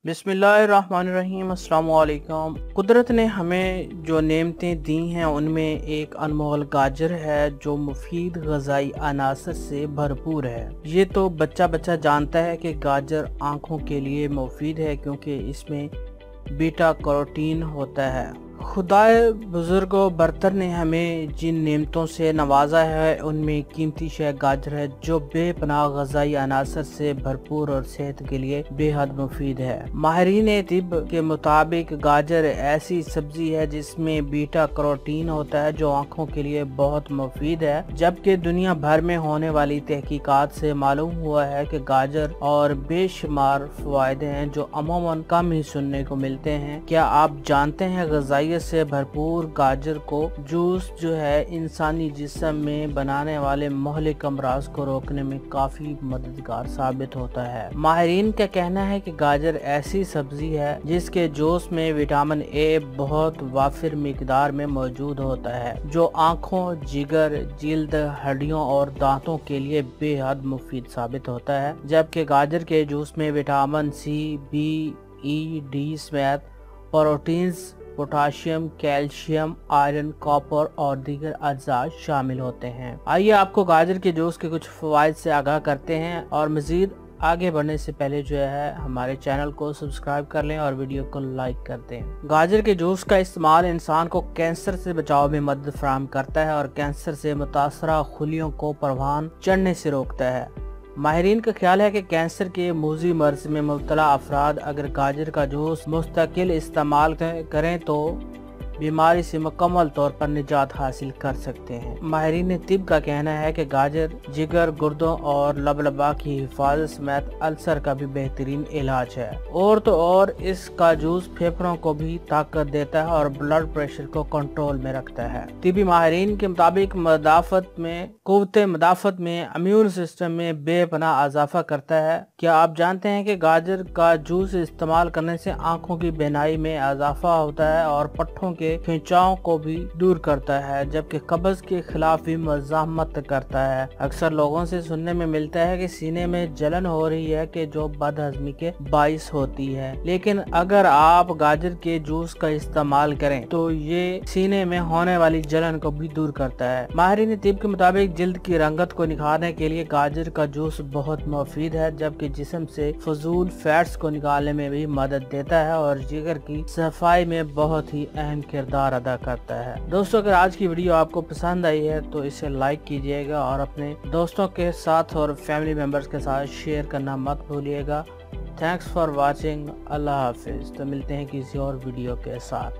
बिस्मिल्लाहिर्रहमानिर्रहीम। अस्सलाम वालेकुम। कुदरत ने हमें जो नेमतें दी हैं उनमें एक अनमोल गाजर है जो मुफीद ग़िज़ाई अनासर से भरपूर है। ये तो बच्चा जानता है कि गाजर आँखों के लिए मुफीद है क्योंकि इसमें बीटा कैरोटीन होता है। खुदाए बुजुर्गों बरतर ने हमें जिन नेमतों से नवाजा है उनमें कीमती शय गाजर है जो बेपनाह ग़िज़ाई अनासर से भरपूर और सेहत के लिए बेहद मुफीद है। माहिरीन तिब के मुताबिक गाजर ऐसी सब्जी है जिसमें बीटा कैरोटीन होता है जो आँखों के लिए बहुत मुफीद है, जबकि दुनिया भर में होने वाली तहकीकात से मालूम हुआ है कि गाजर और बेशुमार फ़वाइद हैं जो अमूमन कम ही सुनने को मिलते हैं। क्या आप जानते हैं ग़िज़ाई से भरपूर गाजर को जूस जो है इंसानी जिस्म में बनाने वाले मुहलिक अमराज को रोकने में काफी मददगार साबित होता है। माहिरीन का कहना है कि गाजर ऐसी सब्जी है जिसके जूस में विटामिन ए बहुत वाफिर मिकदार में मौजूद होता है जो आँखों, जिगर, जिल्द, हड्डियों और दांतों के लिए बेहद मुफीद साबित होता है, जबकि गाजर के जूस में विटामिन सी, बी, ई, डी समेत proteins, potassium, calcium, iron, copper और दीगर अज्जा शामिल होते हैं। आइए आपको गाजर के जूस के कुछ फवाइद से आगाह करते हैं और मजीद आगे बढ़ने से पहले जो है हमारे चैनल को सब्सक्राइब कर लें और वीडियो को लाइक कर दें। गाजर के जूस का इस्तेमाल इंसान को कैंसर से बचाव में मदद फराहम करता है और कैंसर से मुतासरा खुलियों को परवान चढ़ने से रोकता है। माहिरीन का ख्याल है कि कैंसर के मूजी मर्ज में मुब्तला अफराद अगर गाजर का जूस मुस्तकिल इस्तेमाल करें तो बीमारी से मुकम्मल तौर पर निजात हासिल कर सकते हैं। माहिरीन तिब का कहना है कि गाजर जिगर, गुर्दों और लबलबा की हिफाजत समेत अल्सर का भी बेहतरीन इलाज है। और तो और इसका जूस फेफड़ों को भी ताकत देता है और ब्लड प्रेशर को कंट्रोल में रखता है। तिबी माहिरीन के मुताबिक क़ुव्वत मदाफ़त में इम्यून सिस्टम में बेपनाह इजाफा करता है। क्या आप जानते हैं कि गाजर का जूस इस्तेमाल करने से आँखों की बीनाई में इजाफा होता है और पट्टों के खिंचाव को भी दूर करता है, जबकि कब्ज के खिलाफ भी मज़ाहमत करता है। अक्सर लोगों से सुनने में मिलता है कि सीने में जलन हो रही है कि जो बदहजमी के बाइस होती है, लेकिन अगर आप गाजर के जूस का इस्तेमाल करें तो ये सीने में होने वाली जलन को भी दूर करता है। माहिरीन तिब के मुताबिक जिल्द की रंगत को निखारने के लिए गाजर का जूस बहुत मुफीद है, जबकि जिस्म से फजूल फैट्स को निकालने में भी मदद देता है और जिगर की सफाई में बहुत ही अहम किरदार अदा करता है। दोस्तों, अगर आज की वीडियो आपको पसंद आई है तो इसे लाइक कीजिएगा और अपने दोस्तों के साथ और फैमिली मेंबर्स के साथ शेयर करना मत भूलिएगा। Thanks for watching. अल्लाह हाफिज। तो मिलते हैं किसी और वीडियो के साथ।